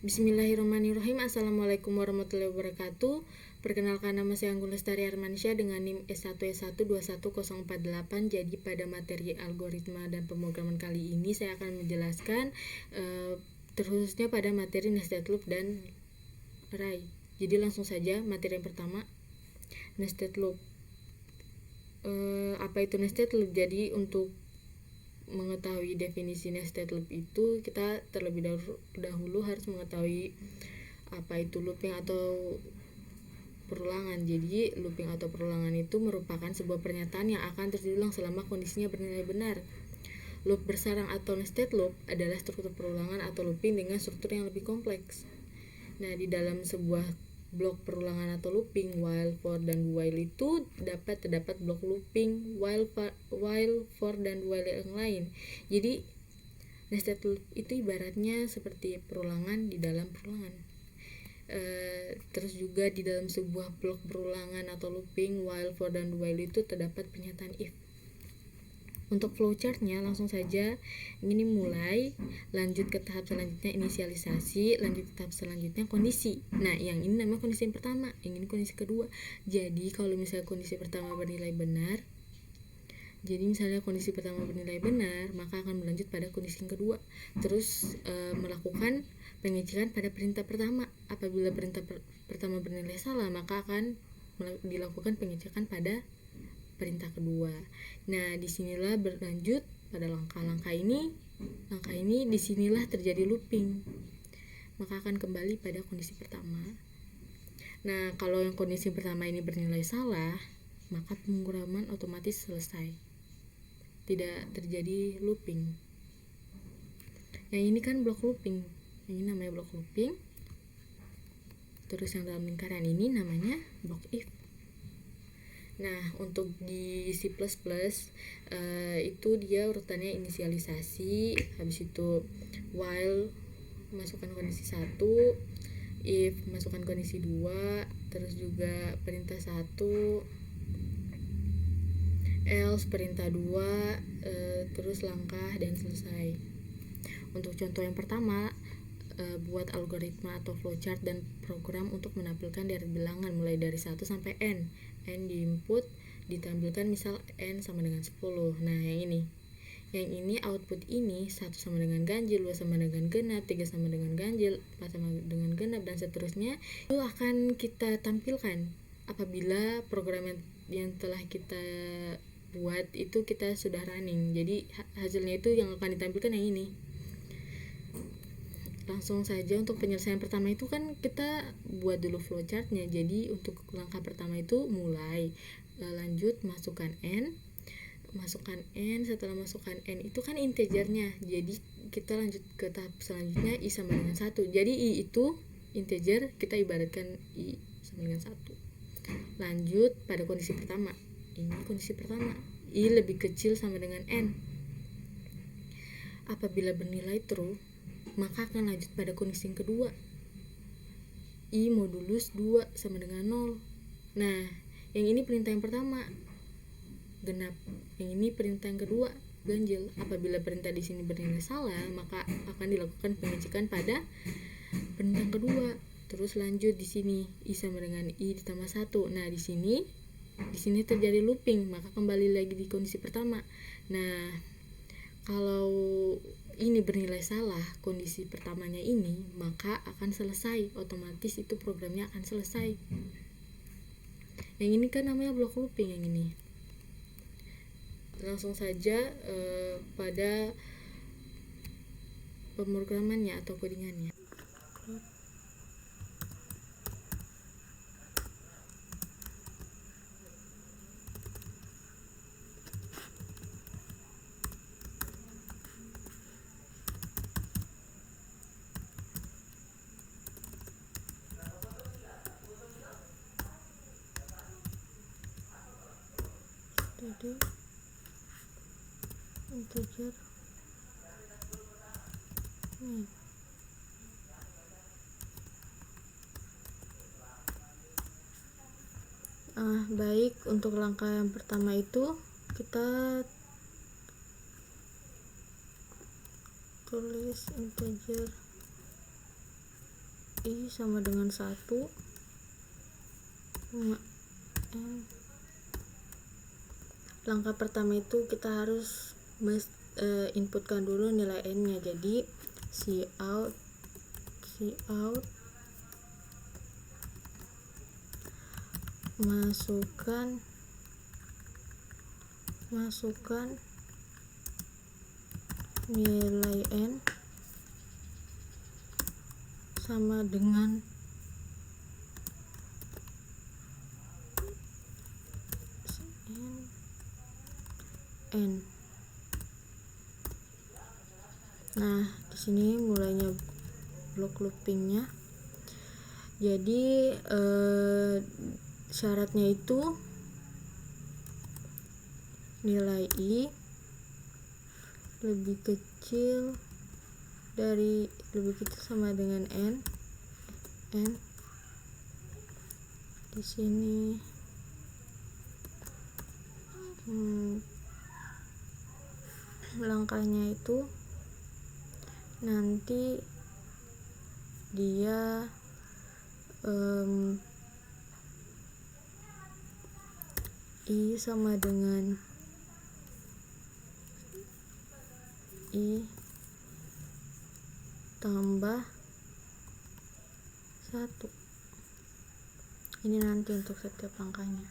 Bismillahirrahmanirrahim. Assalamualaikum warahmatullahi wabarakatuh. Perkenalkan, nama saya Anggun Lestari Armansyah dengan NIM S1S1211048. Jadi pada materi algoritma dan pemrograman kali ini saya akan menjelaskan terkhususnya pada materi nested loop dan array. Jadi langsung saja materi yang pertama, nested loop. Apa itu nested loop? Jadi untuk mengetahui definisi nested loop itu kita terlebih dahulu harus mengetahui apa itu looping atau perulangan. Jadi looping atau perulangan itu merupakan sebuah pernyataan yang akan terus diulang selama kondisinya bernilai benar. Loop bersarang atau nested loop adalah struktur perulangan atau looping dengan struktur yang lebih kompleks. Nah, di dalam sebuah blok perulangan atau looping, while, for, dan while itu terdapat blok looping, while, for, dan while yang lain. Jadi nested loop itu ibaratnya seperti perulangan di dalam perulangan. Terus juga di dalam sebuah blok perulangan atau looping, while, for, dan while itu terdapat pernyataan if. Untuk flowchartnya langsung saja, ini mulai, lanjut ke tahap selanjutnya inisialisasi, lanjut ke tahap selanjutnya kondisi. Nah, yang ini namanya kondisi yang pertama, yang ini kondisi kedua. Jadi kalau misalnya kondisi pertama bernilai benar, jadi misalnya kondisi pertama bernilai benar, maka akan berlanjut pada kondisi yang kedua. Terus melakukan pengecekan pada perintah pertama. Apabila perintah pertama bernilai salah, maka akan dilakukan pengecekan pada perintah kedua. Nah, disinilah berlanjut pada langkah-langkah ini. Langkah ini disinilah terjadi looping. Maka akan kembali pada kondisi pertama. Nah, kalau yang kondisi pertama ini bernilai salah, maka pemrograman otomatis selesai. Tidak terjadi looping. Yang ini kan blok looping. Yang ini namanya blok looping. Terus yang dalam lingkaran ini namanya blok if. Nah, untuk di C++ itu dia urutannya inisialisasi, habis itu while masukkan kondisi 1, if masukkan kondisi 2, terus juga perintah 1, else perintah 2, terus langkah dan selesai. Untuk contoh yang pertama, buat algoritma atau flowchart dan program untuk menampilkan deret bilangan mulai dari 1 sampai n. N di input ditampilkan misal n sama dengan 10. Nah, yang ini output ini 1 sama dengan ganjil, 2 sama dengan genap, 3 sama dengan ganjil, 4 sama dengan genap, dan seterusnya. Itu akan kita tampilkan apabila program yang telah kita buat itu kita sudah running. Jadi hasilnya itu yang akan ditampilkan yang ini. Langsung saja untuk penyelesaian pertama itu kan kita buat dulu flowchartnya. Jadi untuk langkah pertama itu mulai, lanjut masukkan n, setelah masukkan n itu kan integernya, jadi kita lanjut ke tahap selanjutnya i sama dengan 1. Jadi i itu integer, kita ibaratkan i sama dengan 1. Lanjut pada kondisi pertama, ini kondisi pertama, i lebih kecil sama dengan n. Apabila bernilai true, maka akan lanjut pada kondisi yang kedua, i modulus 2 sama dengan 0. Nah, yang ini perintah yang pertama, genap. Yang ini perintah yang kedua, ganjil. Apabila perintah di sini bernilai salah, maka akan dilakukan pengecekan pada perintah yang kedua. Terus lanjut di sini, i sama dengan i ditambah 1. Nah, di sini terjadi looping, maka kembali lagi di kondisi pertama. Nah, kalau ini bernilai salah kondisi pertamanya ini, maka akan selesai, otomatis itu programnya akan selesai. Yang ini kan namanya blok looping. Yang ini langsung saja pada pemrogramannya atau codingannya. Jadi integer nih. Baik, untuk langkah yang pertama itu kita tulis integer I sama dengan 1, langkah pertama itu kita harus inputkan dulu nilai n nya. Jadi cout masukkan nilai n sama dengan n. Nah, di sini mulainya blok loopingnya. Jadi syaratnya itu nilai i lebih kecil sama dengan n. Di sini langkahnya itu nanti dia i sama dengan i tambah 1. Ini nanti untuk setiap langkahnya.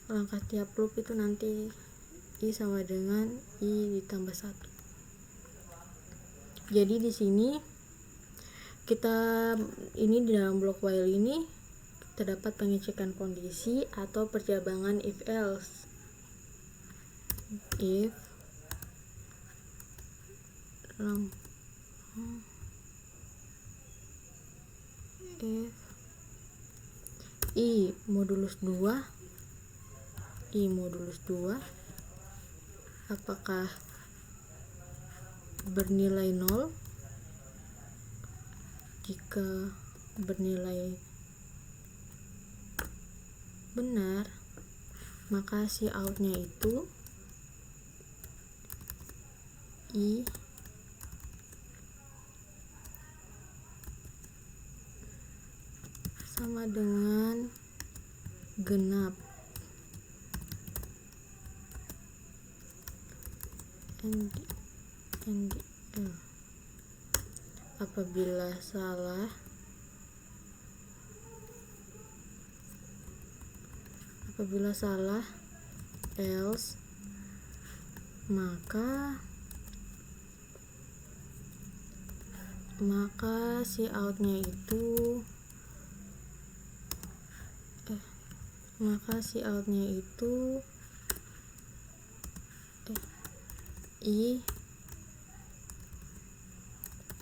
Langkah tiap loop itu nanti i sama dengan i ditambah 1. Jadi di sini di dalam blok while ini terdapat pengecekan kondisi atau percabangan if else. If i modulus 2 apakah bernilai 0? Jika bernilai benar, maka cout-nya itu i sama dengan genap. NDL. Apabila salah else, maka cout-nya itu i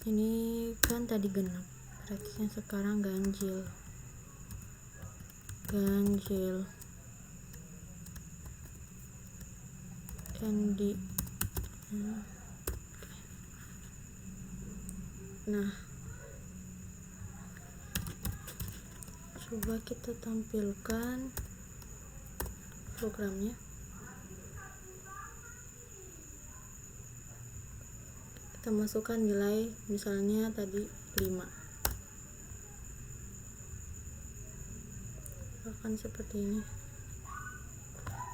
ini kan tadi genap, berarti yang sekarang ganjil ND. Nah, coba kita tampilkan programnya. Kita masukkan nilai, misalnya tadi 5, akan seperti ini.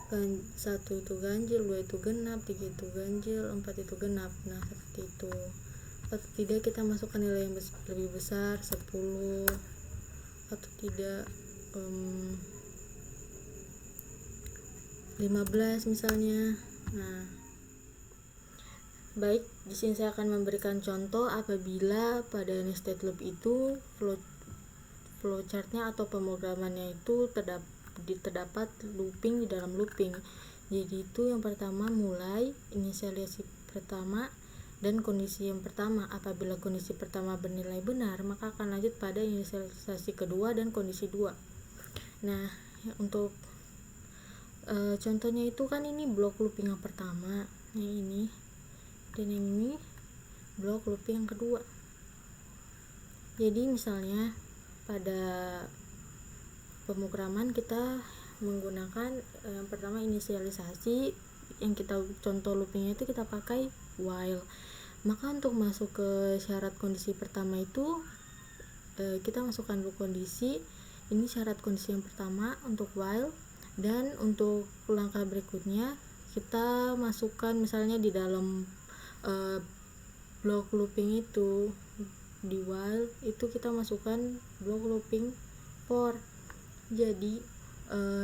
1 itu ganjil, 2 itu genap, 3 itu ganjil, 4 itu genap. Nah, seperti itu. Atau tidak kita masukkan nilai yang lebih besar, 10, atau tidak 15 misalnya. Nah, baik, di sini saya akan memberikan contoh apabila pada nested loop itu flowchartnya atau pemrogramannya itu terdapat looping di dalam looping. Jadi itu yang pertama, mulai inisialisasi pertama dan kondisi yang pertama. Apabila kondisi pertama bernilai benar, maka akan lanjut pada inisialisasi kedua dan kondisi 2. Nah, untuk contohnya itu kan ini blok looping yang pertama, ini, dan ini blok looping yang kedua. Jadi misalnya pada pemrograman kita menggunakan yang pertama inisialisasi, yang kita contoh loopingnya itu kita pakai while. Maka untuk masuk ke syarat kondisi pertama itu kita masukkan dulu kondisi. Ini syarat kondisi yang pertama untuk while, dan untuk langkah berikutnya kita masukkan misalnya di dalam block looping itu, di while itu kita masukkan block looping for. Jadi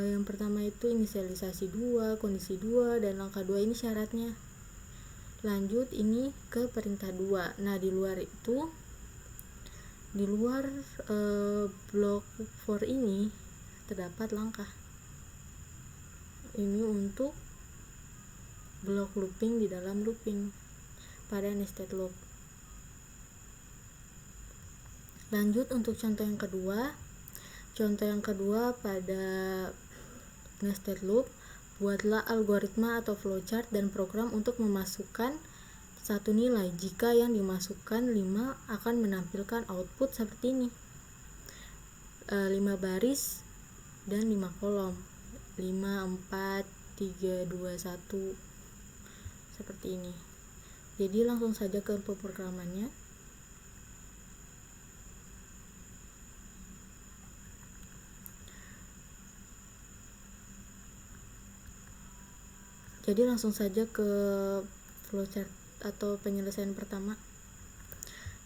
yang pertama itu inisialisasi 2, kondisi 2, dan langkah 2 ini syaratnya. Lanjut ini ke perintah 2. Nah, di luar block for ini terdapat langkah. Ini untuk block looping di dalam looping pada nested loop. Lanjut untuk contoh yang kedua. Contoh yang kedua pada nested loop, buatlah algoritma atau flowchart dan program untuk memasukkan satu nilai. Jika yang dimasukkan 5 akan menampilkan output seperti ini. 5 baris dan 5 kolom. 5, 4, 3, 2, 1. Seperti ini. Jadi langsung saja ke pemrogramannya. Jadi langsung saja ke flowchart atau penyelesaian pertama.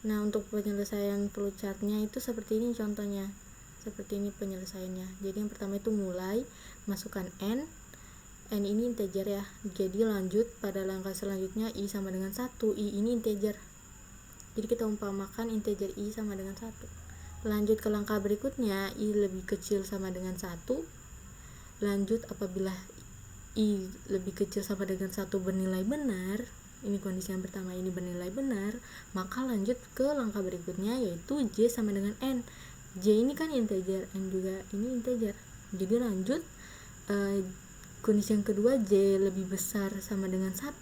Nah, untuk penyelesaian flowchartnya itu seperti ini contohnya. Seperti ini penyelesaiannya. Jadi yang pertama itu mulai, masukkan n ini integer ya. Jadi lanjut pada langkah selanjutnya i sama dengan 1. I ini integer. Jadi kita umpamakan integer i sama dengan 1. Lanjut ke langkah berikutnya, i lebih kecil sama dengan 1. Lanjut apabila i lebih kecil sama dengan 1 bernilai benar, ini kondisi yang pertama, ini bernilai benar, maka lanjut ke langkah berikutnya yaitu j sama dengan n. J ini kan integer, n juga ini integer. Jadi lanjut kondisi yang kedua, j lebih besar sama dengan 1,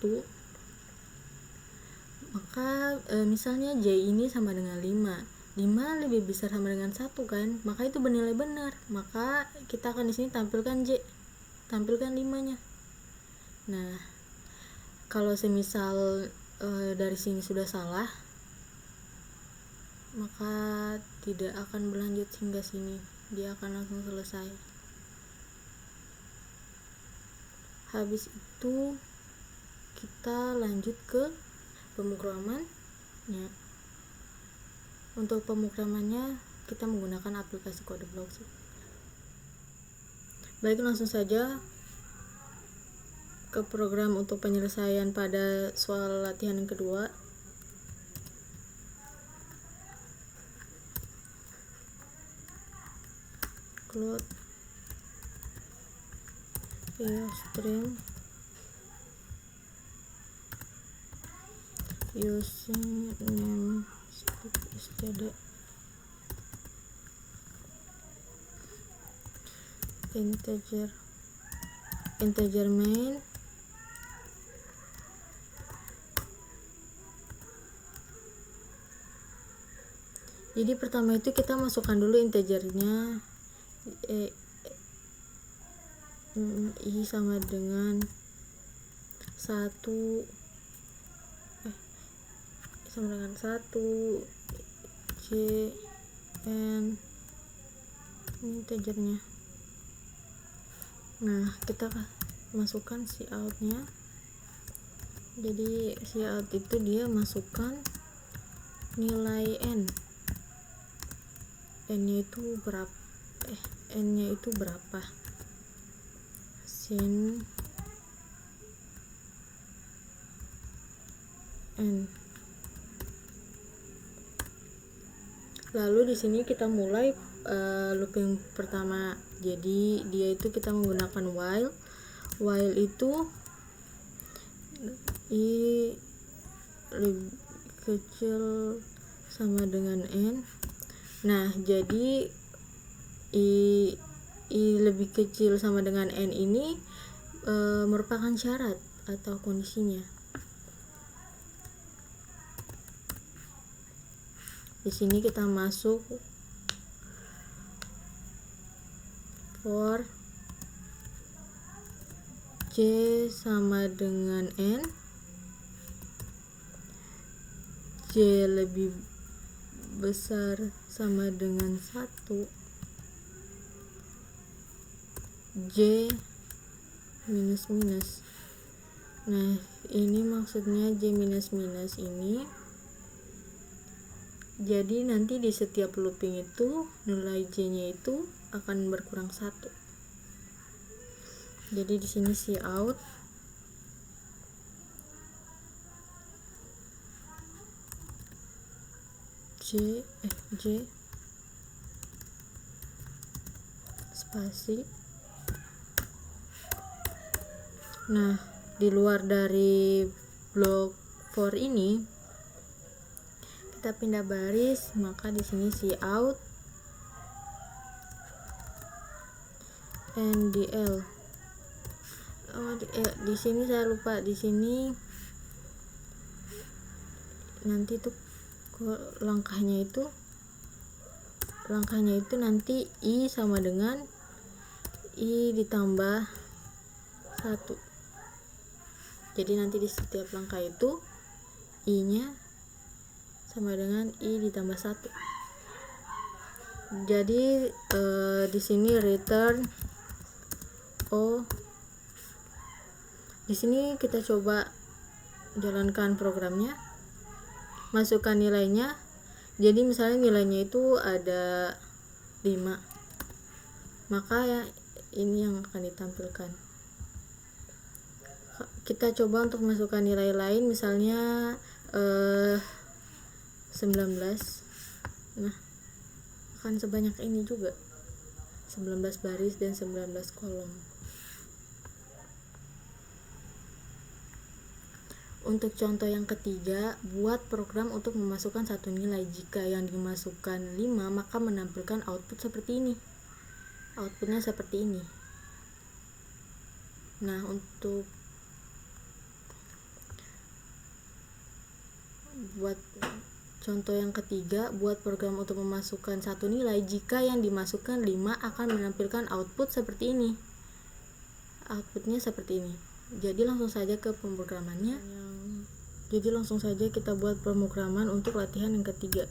maka misalnya j ini sama dengan 5 lebih besar sama dengan 1 kan, maka itu bernilai benar, maka kita akan di sini tampilkan tampilkan 5-nya. Nah, kalau semisal dari sini sudah salah, maka tidak akan berlanjut hingga sini, dia akan langsung selesai. Habis itu kita lanjut ke pemrogramannya. Untuk pemrogramannya kita menggunakan aplikasi CodeBlocks. Baik, langsung saja ke program untuk penyelesaian pada soal latihan yang kedua. Cloud stream using name std integer main Jadi pertama itu kita masukkan dulu integernya, i sama dengan 1, j, n, ini integernya. Nah, kita masukkan cout-nya. Jadi cout itu dia masukkan nilai n. N-nya itu berapa? Sin n. Lalu di sini kita mulai looping pertama. Jadi dia itu kita menggunakan while. While itu i lebih kecil sama dengan n. Nah, jadi i lebih kecil sama dengan n ini merupakan syarat atau kondisinya. Di sini kita masuk for j sama dengan n, j lebih besar sama dengan 1, J minus minus. Nah, ini maksudnya J minus minus ini. Jadi nanti di setiap looping itu nilai J-nya itu akan berkurang 1. Jadi di sini Cout J spasi. Nah, di luar dari blok for ini kita pindah baris, maka di sini Cout NDL. Di sini saya lupa, di sini nanti tuh langkahnya itu nanti I sama dengan I ditambah 1. Jadi nanti di setiap langkah itu I nya sama dengan I ditambah 1. Jadi di sini return di sini kita coba jalankan programnya, masukkan nilainya. Jadi misalnya nilainya itu ada 5, maka ya ini yang akan ditampilkan. Kita coba untuk masukkan nilai lain, misalnya 19. Nah, akan sebanyak ini juga, 19 baris dan 19 kolom. Untuk contoh yang ketiga, buat program untuk memasukkan satu nilai. Jika yang dimasukkan 5, maka menampilkan output seperti ini. Outputnya seperti ini. Nah, untuk buat contoh yang ketiga, buat program untuk memasukkan satu nilai, jika yang dimasukkan 5 akan menampilkan output seperti ini. Outputnya seperti ini. Jadi langsung saja ke pemrogramannya. Jadi langsung saja kita buat pemrograman untuk latihan yang ketiga.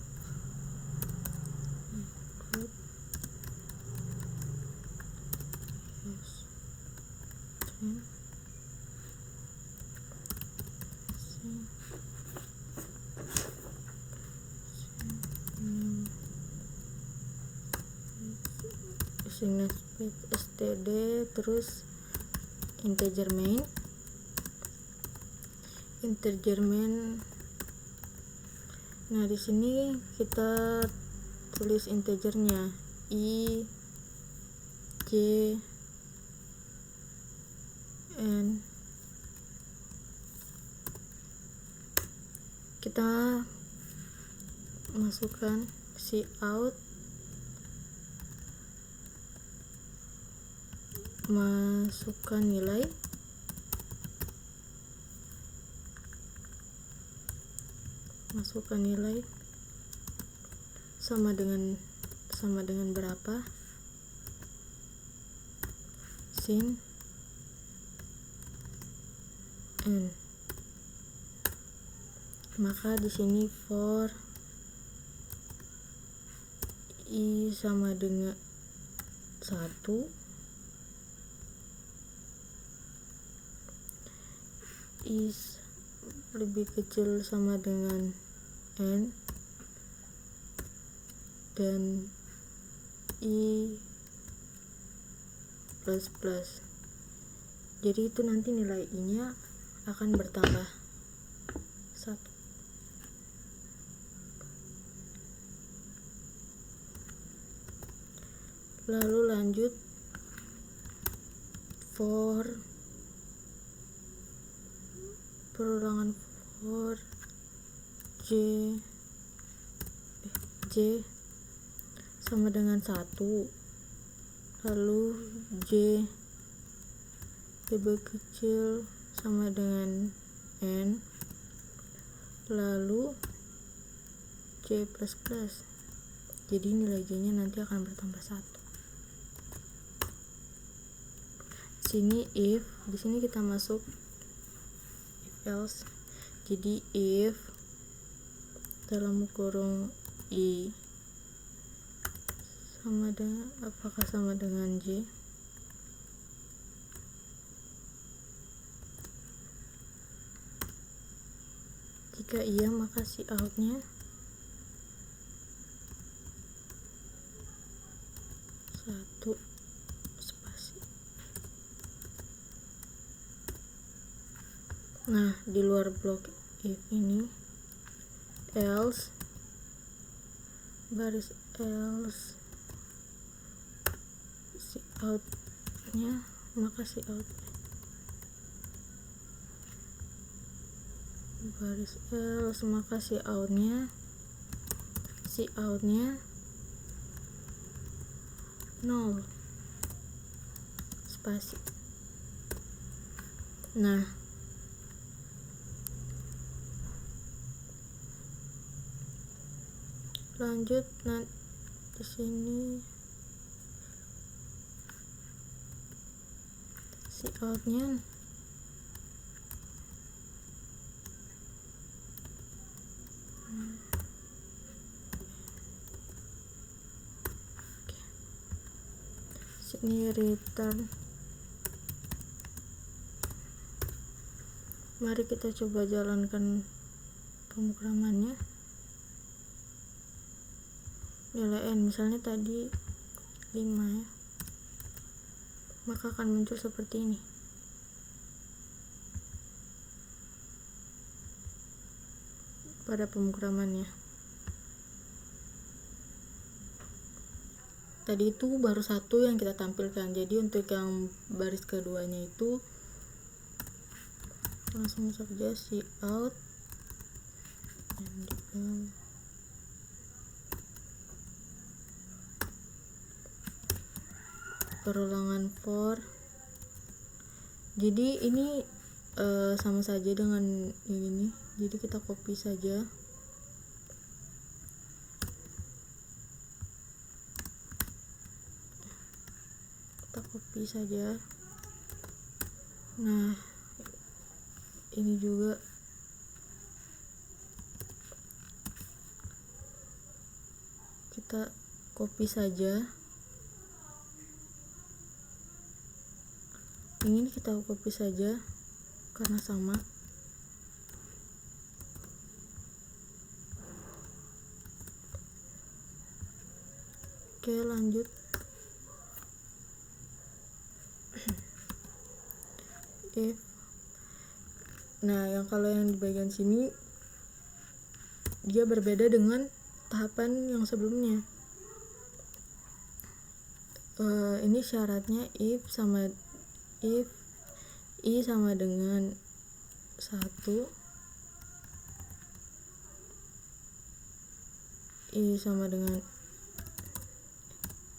std terus integer main. Nah, di sini kita tulis integernya I J N. Kita masukkan Cout, masukkan nilai, sama dengan berapa, sin n. Maka di sini for I sama dengan 1, is lebih kecil sama dengan n, dan I plus plus. Jadi itu nanti nilai I nya akan bertambah 1. Lalu lanjut for perulangan for J sama dengan 1, lalu J lebih kecil sama dengan N, lalu J plus plus. Jadi nilai J nya nanti akan bertambah 1. Sini if, di sini kita masuk if else. Jadi if dalam kurung I apakah sama dengan J? Jika iya, maka si outnya satu spasi. Nah, di luar blok if ini else, baris else si outnya, maka si out baris else, maka si outnya 0 spasi. Nah, lanjut di sini si outnya sini return. Mari kita coba jalankan pemrogramannya. Nilai n misalnya tadi 5 ya, maka akan muncul seperti ini. Pada pemrogramannya tadi itu baru satu yang kita tampilkan, jadi untuk yang baris keduanya itu langsung saja si out perulangan for. Jadi ini sama saja dengan ini, jadi kita copy saja. Nah, ini juga kita copy saja. Ini kita copy saja karena sama. Oke, lanjut. If. Nah, kalau yang di bagian sini dia berbeda dengan tahapan yang sebelumnya. Ini syaratnya if i sama dengan 1, i sama dengan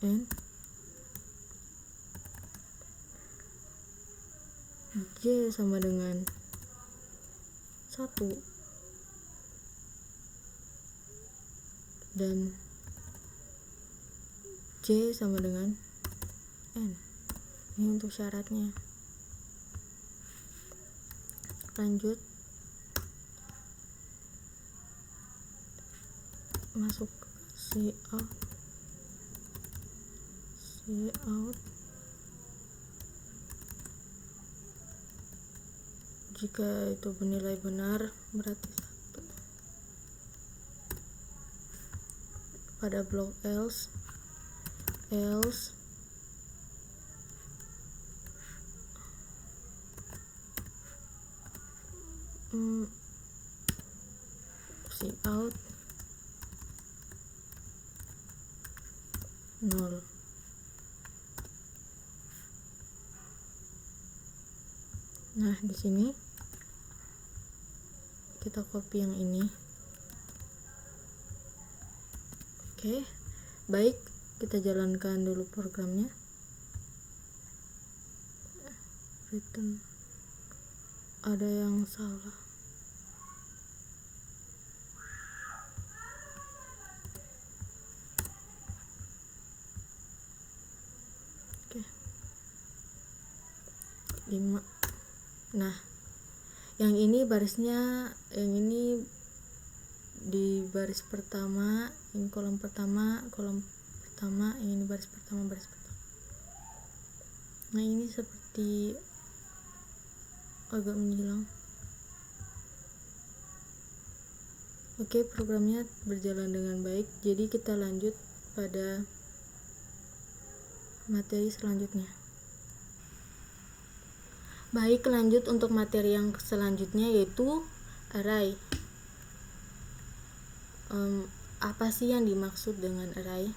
n, j sama dengan 1, dan j sama dengan n. Ini untuk syaratnya. Lanjut, masuk cout jika itu bernilai benar berarti 1. Pada blok else si out 0. Nah, di sini kita copy yang ini. Oke, baik, kita jalankan dulu programnya. Return, ada yang salah. Oke, 5. Nah, yang ini barisnya, yang ini di baris pertama, ini kolom pertama pertama, ini baris pertama. Nah, ini seperti agak menyilang. Oke, programnya berjalan dengan baik, jadi kita lanjut pada materi selanjutnya. Baik, lanjut untuk materi yang selanjutnya, yaitu array. Apa sih yang dimaksud dengan array?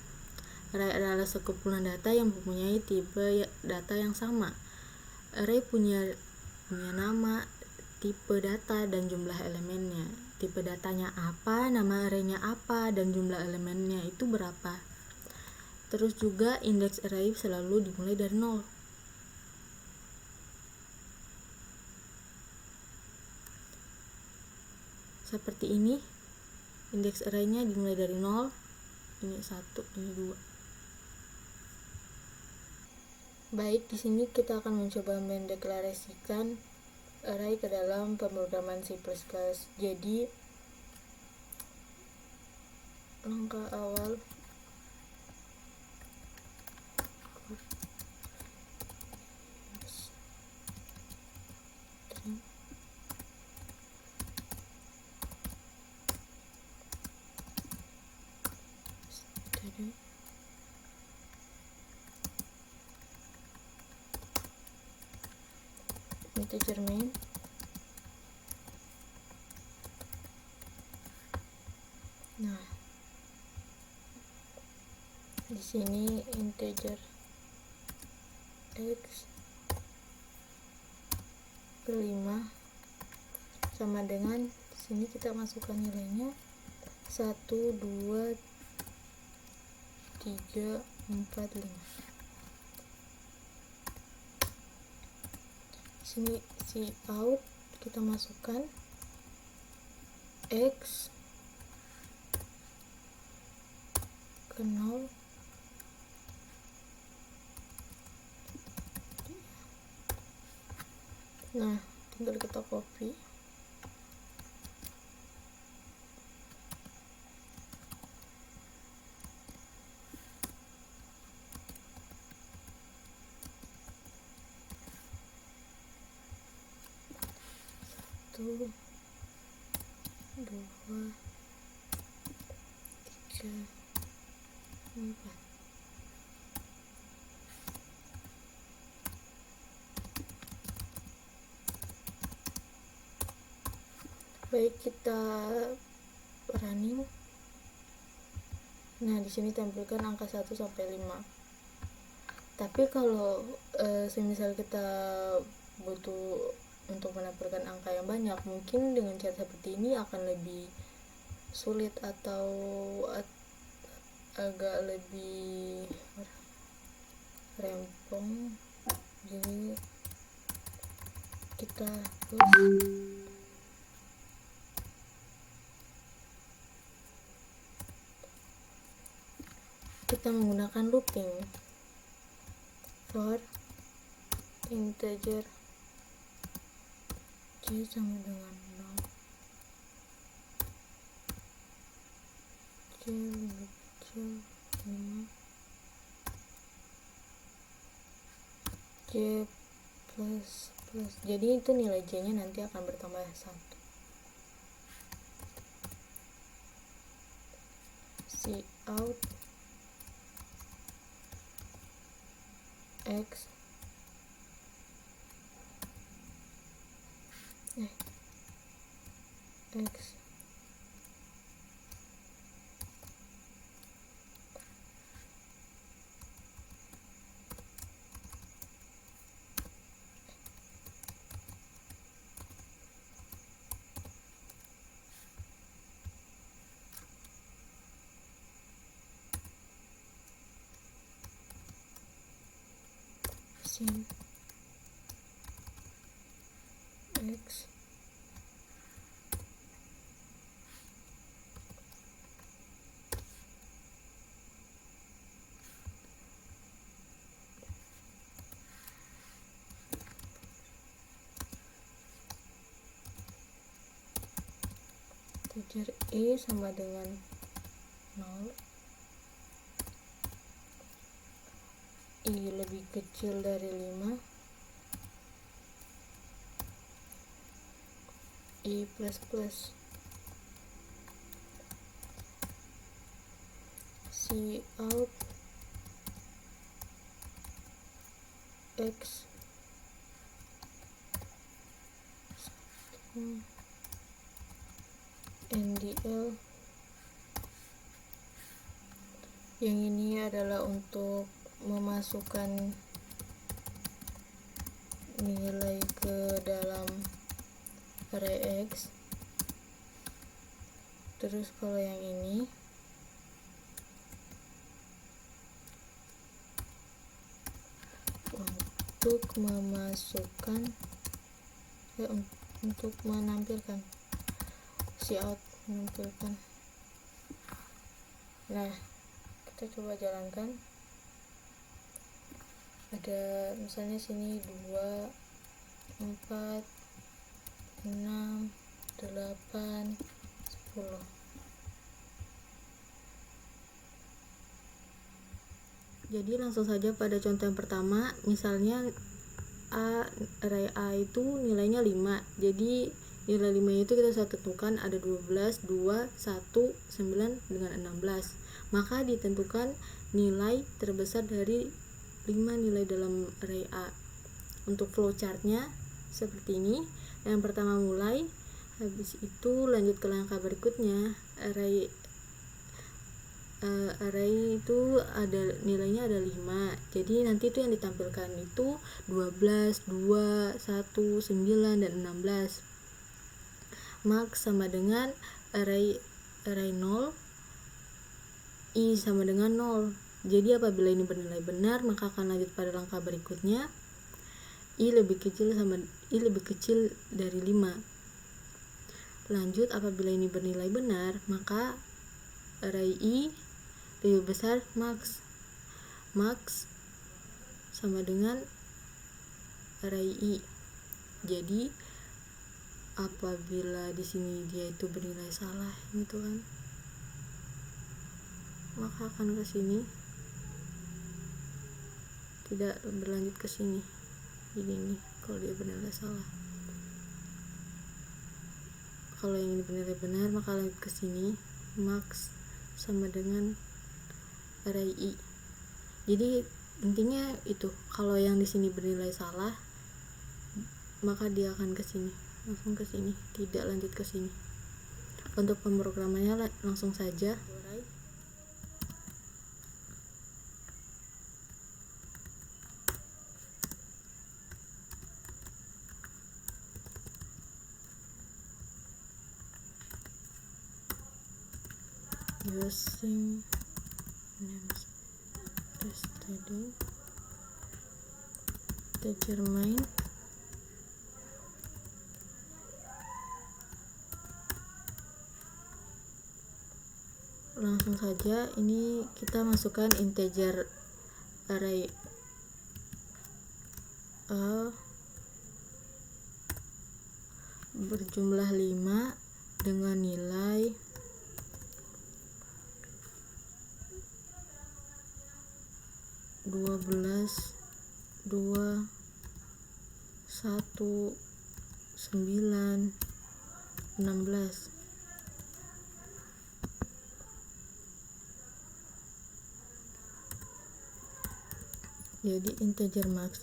Array adalah sekumpulan data yang mempunyai tipe data yang sama. Array punya nama, tipe data, dan jumlah elemennya. Tipe datanya apa, nama arraynya apa, dan jumlah elemennya itu berapa. Terus juga indeks array selalu dimulai dari 0. Seperti ini, indeks arraynya dimulai dari 0. Ini 1, ini 2. Baik, di sini kita akan mencoba mendeklarasikan array ke dalam pemrograman C++. Jadi, langkah awal integer main. Nah, di sini integer x ke 5 sama dengan, di sini kita masukkan nilainya 1, 2, 3, 4, 5. Sini si out kita masukkan x ke 0, nah tinggal kita copy, satu, 2, 3, 4. Baik, kita running. Nah, di sini tampilkan angka 1 sampai 5. Tapi kalau semisal kita butuh untuk menampilkan angka yang banyak, mungkin dengan cara seperti ini akan lebih sulit atau agak lebih rempong. Jadi kita menggunakan looping for integer j sama dengan 0, j lebih kecil 5, j plus. Jadi itu nilai j nya nanti akan bertambah 1. Cout x sin x integer e sama dengan 0, I lebih kecil dari 5, I plus plus, Cout X NDL. Yang ini adalah untuk memasukkan nilai ke dalam array X. Terus kalau yang ini untuk memasukkan untuk menampilkan Cout menampilkan. Nah, kita coba jalankan. Ada misalnya sini 2, 4, 6, 8, 10. Jadi langsung saja pada contoh yang pertama, misalnya array A itu nilainya 5. Jadi nilai 5 itu kita bisa tentukan ada 12, 2, 1, 9 dengan 16. Maka ditentukan nilai terbesar dari 5 nilai dalam array A. Untuk flowchartnya seperti ini. Yang pertama mulai, habis itu lanjut ke langkah berikutnya. Array itu ada nilainya ada 5. Jadi nanti itu yang ditampilkan itu 12, 2, 1, 9 dan 16. Max sama dengan array 0, I sama dengan 0. Jadi apabila ini bernilai benar, maka akan lanjut pada langkah berikutnya. I lebih kecil dari 5. Lanjut, apabila ini bernilai benar, maka array I lebih besar max. Max sama dengan array I. Jadi apabila di sini dia itu bernilai salah gitu kan, maka akan ke sini, tidak berlanjut ke sini. Ini kalau dia bernilai salah. Kalau yang ini bernilai benar, maka lanjut ke sini. Max sama dengan array I. Jadi intinya itu, kalau yang di sini bernilai salah, maka dia akan ke sini, langsung ke sini, tidak lanjut ke sini. Untuk pemrogramannya langsung saja. Using std determine langsung saja. Ini kita masukkan integer array A berjumlah 5 dengan nilai 12, 2, 1, 9, 16. Jadi integer max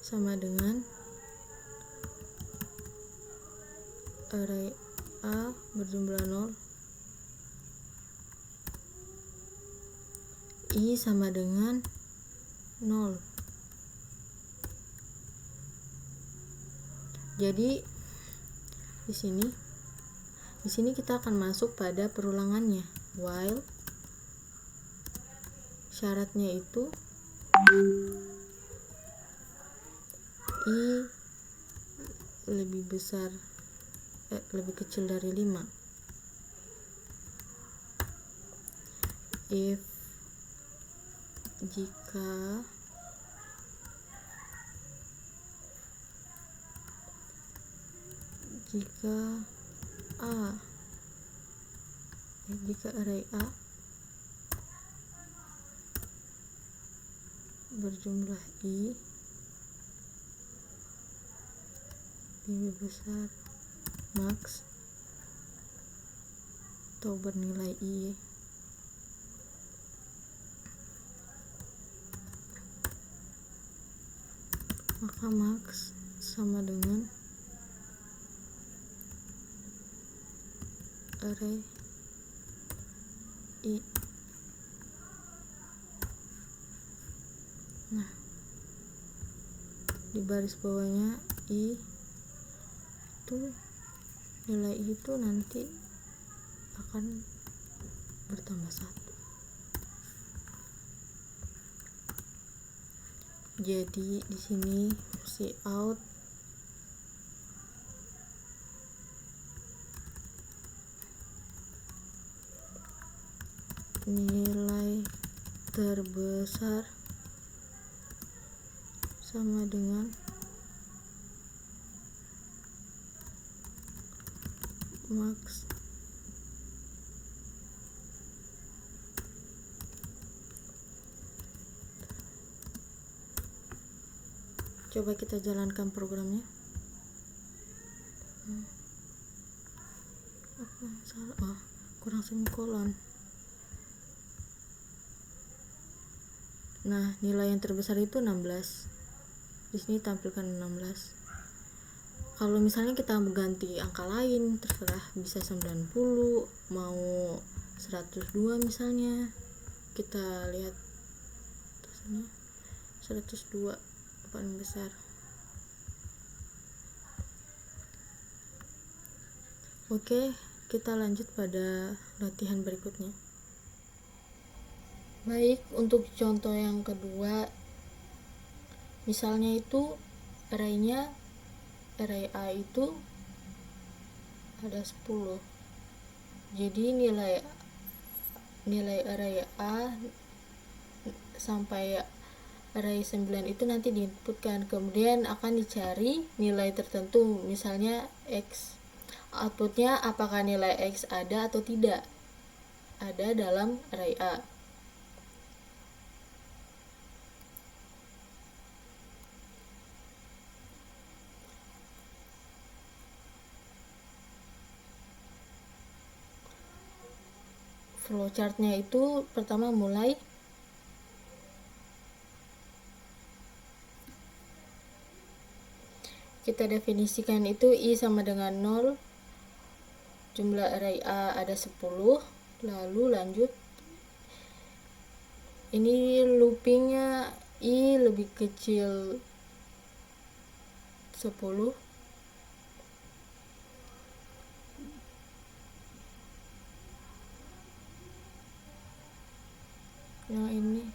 sama dengan array A berjumlah 0, I sama dengan 0. Jadi di sini kita akan masuk pada perulangannya. While syaratnya itu I lebih kecil dari 5. If jika array A berjumlah I lebih besar max atau bernilai I, maka max sama dengan array I. Nah, di baris bawahnya I itu nilai I itu nanti akan bertambah 1. Jadi di sini cout nilai terbesar sama dengan max coba kita jalankan programnya. Apa yang salah? Kurang semikolon. Nah, nilai yang terbesar itu 16. Di sini tampilkan 16. Kalau misalnya kita mengganti angka lain, terserah, bisa 90, mau 102 misalnya. Kita lihat tulisannya 102 paling besar. Oke, kita lanjut pada latihan berikutnya. Baik, untuk contoh yang kedua, misalnya itu array A itu ada 10. Jadi nilai array A sampai array 9 itu nanti diinputkan, kemudian akan dicari nilai tertentu, misalnya X. Outputnya apakah nilai X ada atau tidak ada dalam array A. Flowchartnya itu pertama mulai kita definisikan itu I sama dengan 0, jumlah array A ada 10, lalu lanjut ini loopingnya I lebih kecil 10, yang ini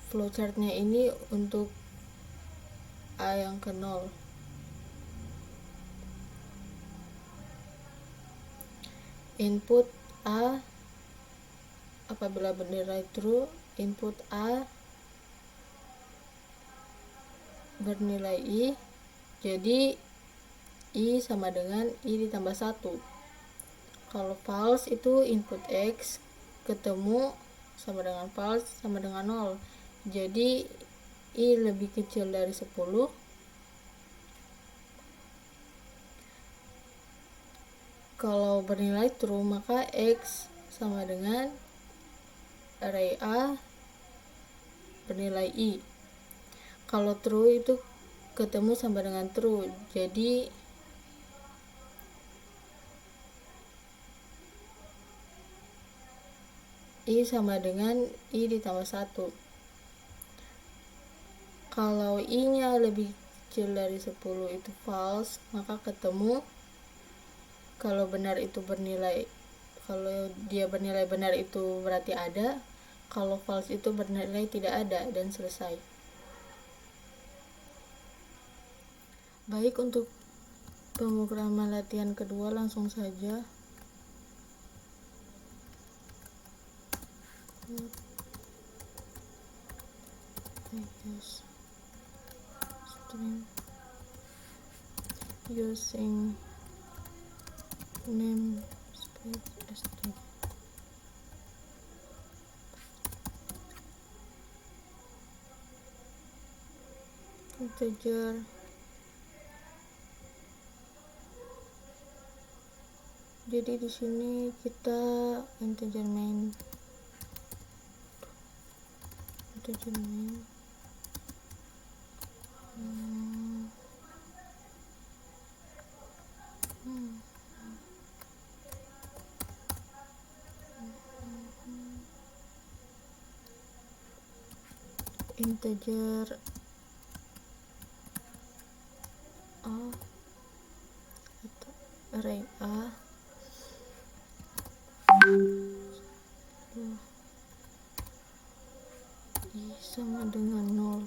flowchartnya ini untuk A yang ke 0. Input A apabila bernilai true, input A bernilai I, jadi I sama dengan I ditambah 1. Kalau false itu input X ketemu sama dengan false sama dengan 0, jadi I lebih kecil dari 10. Kalau bernilai true, maka X sama dengan array A bernilai I. Kalau true itu ketemu sama dengan true, jadi I sama dengan I ditambah 1. Kalau I-nya lebih kecil dari 10 itu false, maka ketemu. Kalau benar itu bernilai, kalau dia bernilai benar itu berarti ada, kalau false itu bernilai tidak ada, dan selesai. Baik, untuk pemrograman latihan kedua langsung saja. String using namespace string. integer jadi di sini kita integer main integer a atau array a i sama dengan 0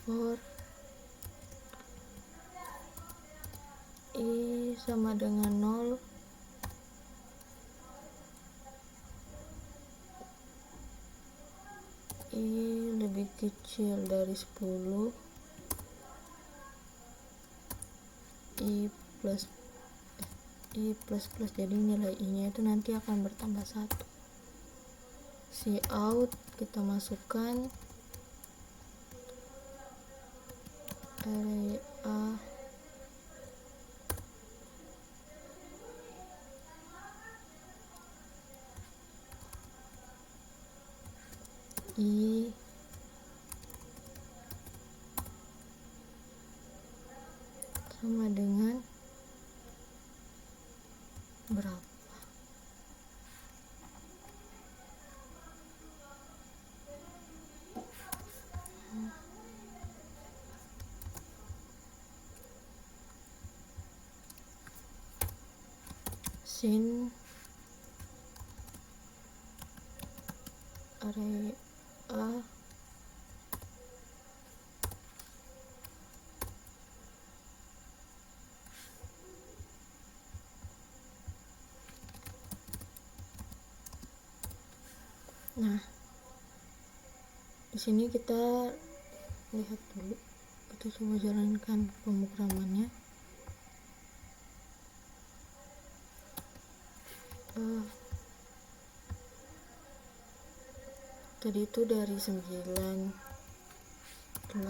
for i sama dengan 0 i lebih kecil dari 10 i plus plus jadi nilai i nya itu nanti akan bertambah 1. Cout kita masukkan array a i sama dengan berapa. Sin array a nah di sini kita lihat dulu, kita coba jalankan pemrogramannya. Tadi itu dari 9 8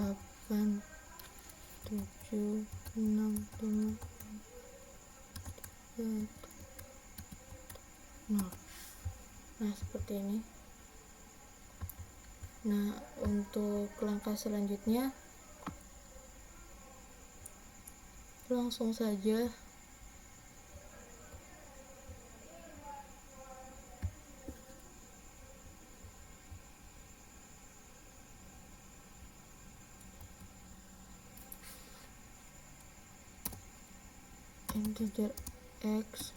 7 6 5 4 0. Nah seperti ini. Nah untuk langkah selanjutnya langsung saja integer x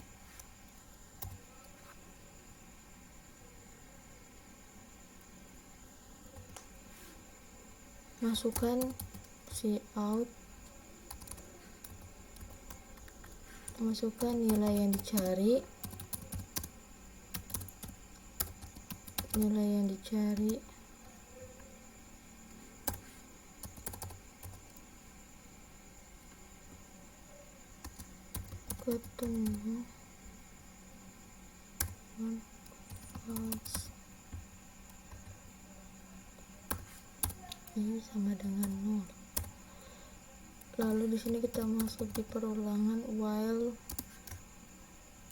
masukkan cout, masukkan nilai yang dicari, ketemu false i sama dengan 0. Lalu di sini kita masuk di perulangan while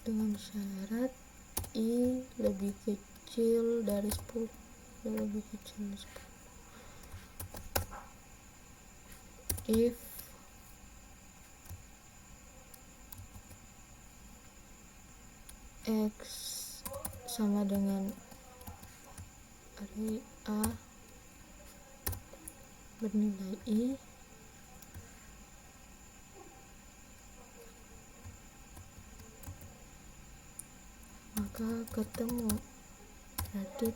dengan syarat i lebih kecil dari 10, lebih kecil dari 10. If x sama dengan array a bernilai i, maka ketemu. Berarti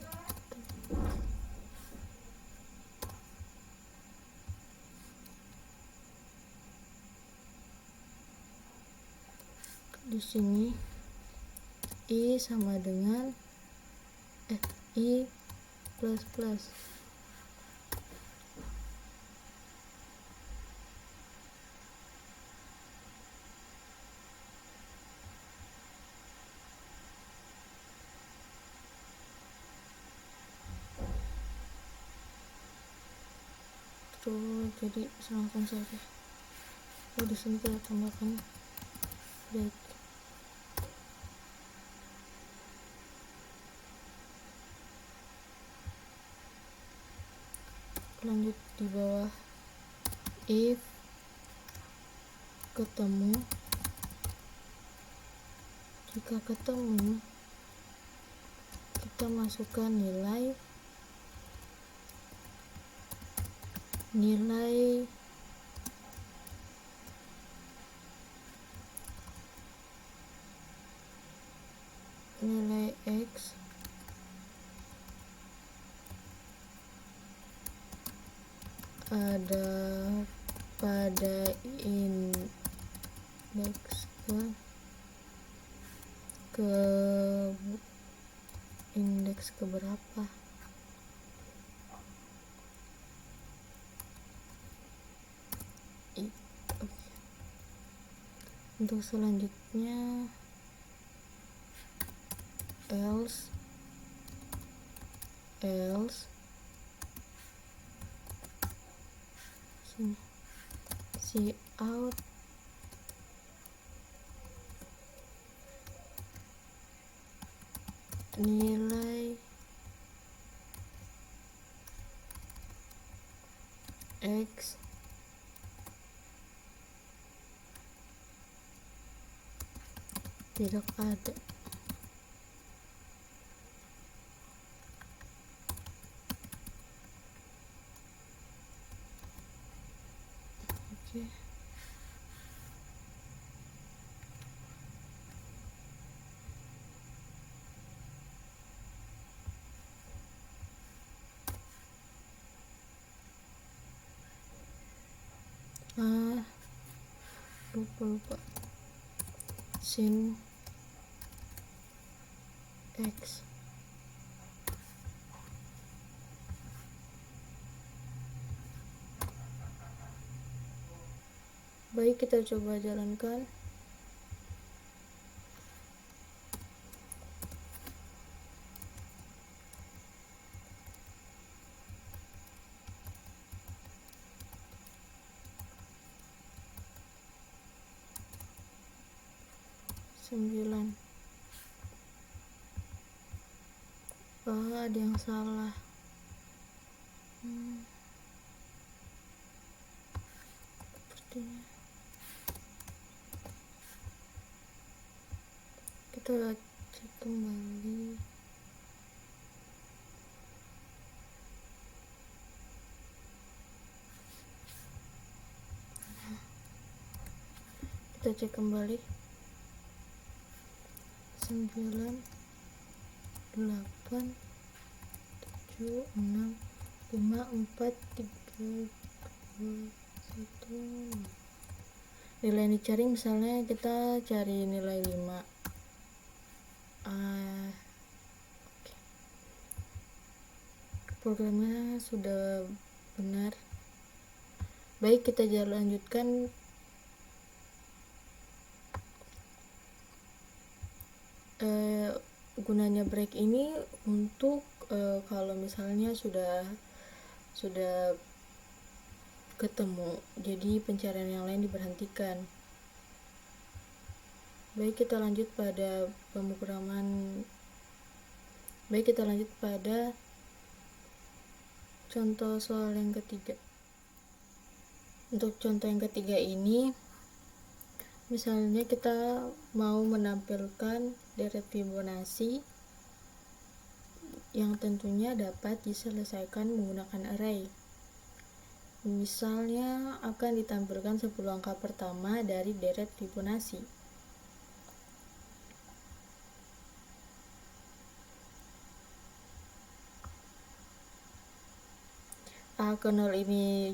di sini i sama dengan i plus plus jadi langsung saja. Di sini kita tambahkan break. Lanjut di bawah, if ketemu, jika ketemu kita masukkan nilai x ada pada indeks ke indeks keberapa. Untuk selanjutnya else sini cout nilai x tidak ada. Oke. Lupa sin x baik, kita coba jalankan. Ada yang salah. Sepertinya kita cek kembali. Kita cek kembali. 9 8 7 6 5 4 3 2 1. Nilai yang dicari, misalnya kita cari nilai 5. Programnya sudah benar. Baik, kita lanjutkan. Gunanya break ini untuk kalau misalnya sudah ketemu, jadi pencarian yang lain diberhentikan. Baik, kita lanjut pada contoh soal yang ketiga. Untuk contoh yang ketiga ini, misalnya kita mau menampilkan deret Fibonacci yang tentunya dapat diselesaikan menggunakan array. Misalnya akan ditampilkan 10 angka pertama dari deret Fibonacci. A ke 0 ini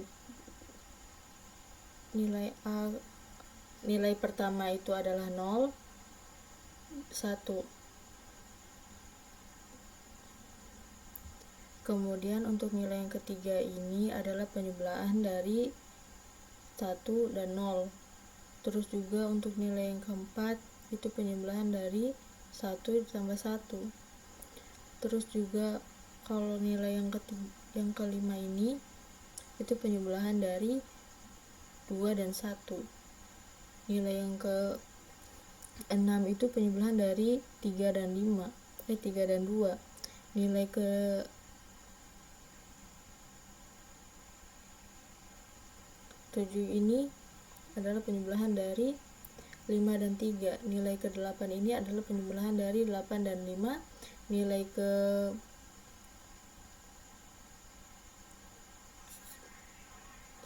nilai pertama itu adalah 0, 1. Kemudian untuk nilai yang ketiga ini adalah penjumlahan dari 1 dan 0. Terus juga untuk nilai yang keempat itu penjumlahan dari 1 ditambah 1. Terus juga kalau nilai yang kelima ini itu penjumlahan dari 2 dan 1. Nilai yang ke 6 itu penjumlahan dari 3 dan 3 dan 2. Nilai ke 7 ini adalah penjumlahan dari 5 dan 3. Nilai ke 8 ini adalah penjumlahan dari 8 dan 5. Nilai ke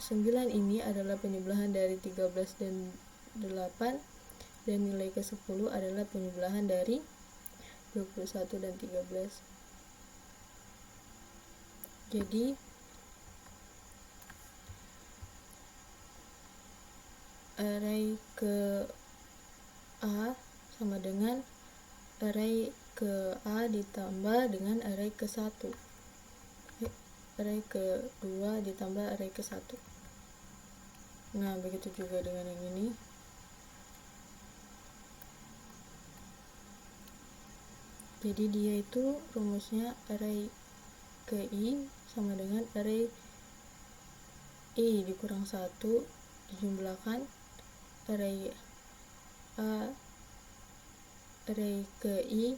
9 ini adalah penjumlahan dari 13 dan 8, dan nilai ke 10 adalah penjumlahan dari 21 dan 13. Jadi array ke A sama dengan array ke A ditambah dengan array ke 1. Array ke 2 ditambah array ke 1. Nah, begitu juga dengan yang ini. Jadi dia itu rumusnya array ke I sama dengan array I dikurang 1 dijumlahkan array A array ke I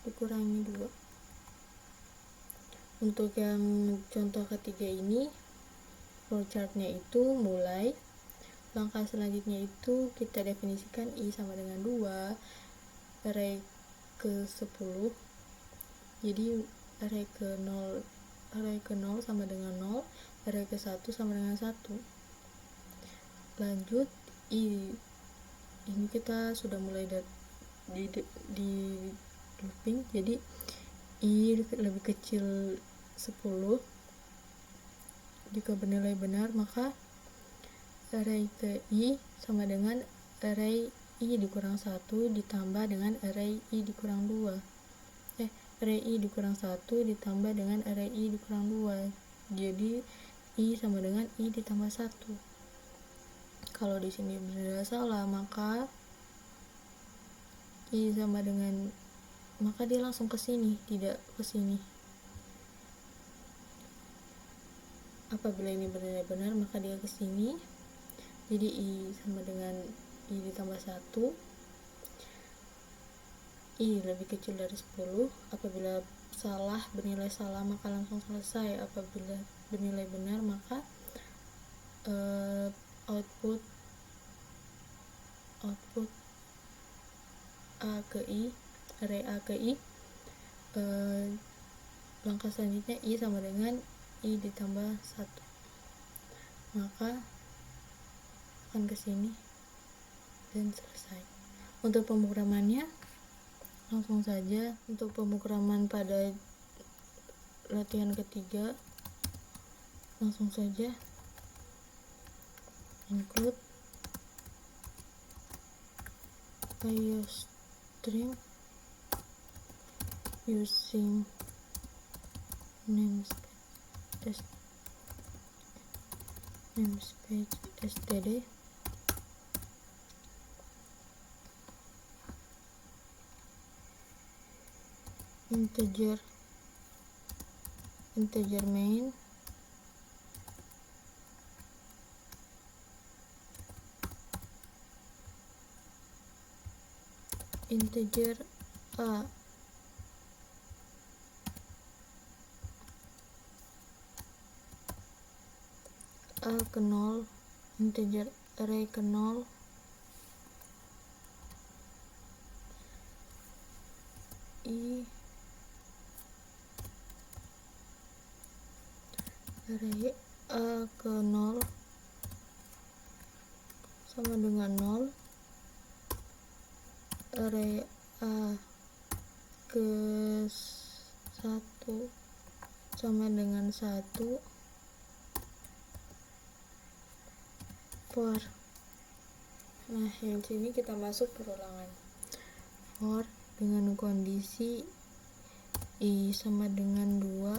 dikurangi 2. Untuk yang contoh ketiga ini, flowchartnya itu mulai langkah selanjutnya itu kita definisikan I sama dengan 2, array ke 10. Jadi array ke 0 sama dengan 0, array ke 1 sama dengan 1. Lanjut I ini kita sudah mulai di looping, jadi I lebih kecil 10. Jika bernilai benar, maka array ke I sama dengan array I dikurang 1 ditambah dengan array I dikurang 2. Array I dikurang 1 ditambah dengan array I dikurang 2. Jadi I sama dengan I ditambah 1. Kalau di sini benar salah, maka I sama dengan, maka dia langsung ke sini, tidak ke sini. Apabila ini benar-benar, maka dia ke sini. Jadi I sama dengan I ditambah 1. I lebih kecil dari 10. Apabila salah, bernilai salah, maka langsung selesai. Apabila bernilai benar, maka output A ke I, array A ke I, langkah selanjutnya I sama dengan I ditambah 1, maka akan ke sini dan selesai. Untuk pemrogramannya langsung saja. Untuk pemrograman pada latihan ketiga, langsung saja include IOStream using namespace std integer main integer A ke 0, integer array ke 0, I array A ke 0 sama dengan 0, array A ke 1 sama dengan 1, for. Nah, yang sini kita masuk perulangan. For dengan kondisi I sama dengan 2,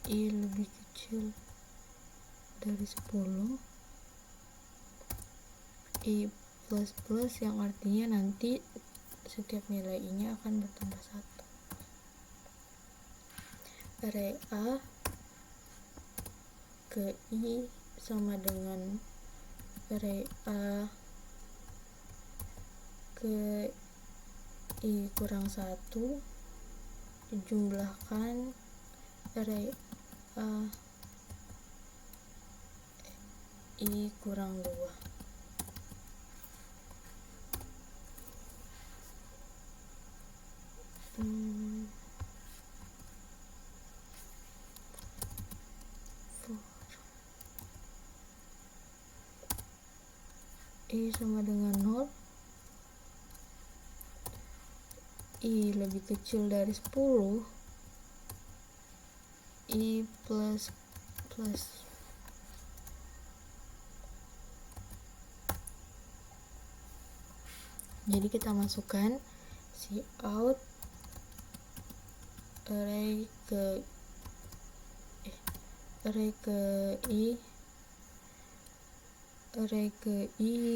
I lebih kecil dari 10, I plus plus, yang artinya nanti setiap nilai ini akan bertambah 1. Array A ke I sama dengan array A ke I kurang 1 dijumlahkan array A I kurang 2. I sama dengan 0, I lebih kecil dari 10, I plus. Jadi kita masukkan si out array ke I, array ke I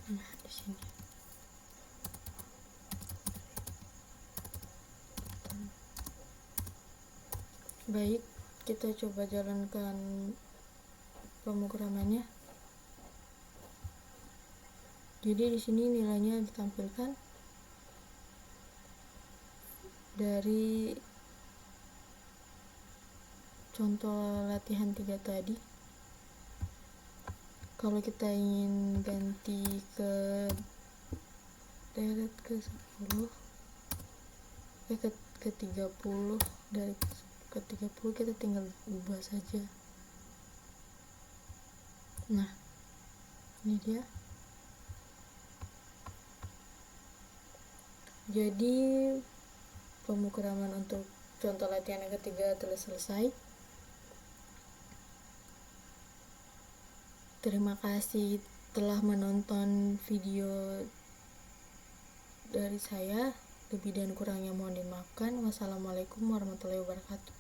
nah di sini. Baik, kita coba jalankan pemrogramannya. Jadi di sini nilainya ditampilkan dari contoh latihan 3 tadi. Kalau kita ingin ganti ke deret ke 10, ke 30, dari ke 30 kita tinggal ubah saja. Nah, ini dia. Jadi pemrograman untuk contoh latihan yang ketiga telah selesai. Terima kasih telah menonton video dari saya. Lebih dan kurangnya mohon dimaafkan. Wassalamualaikum warahmatullahi wabarakatuh.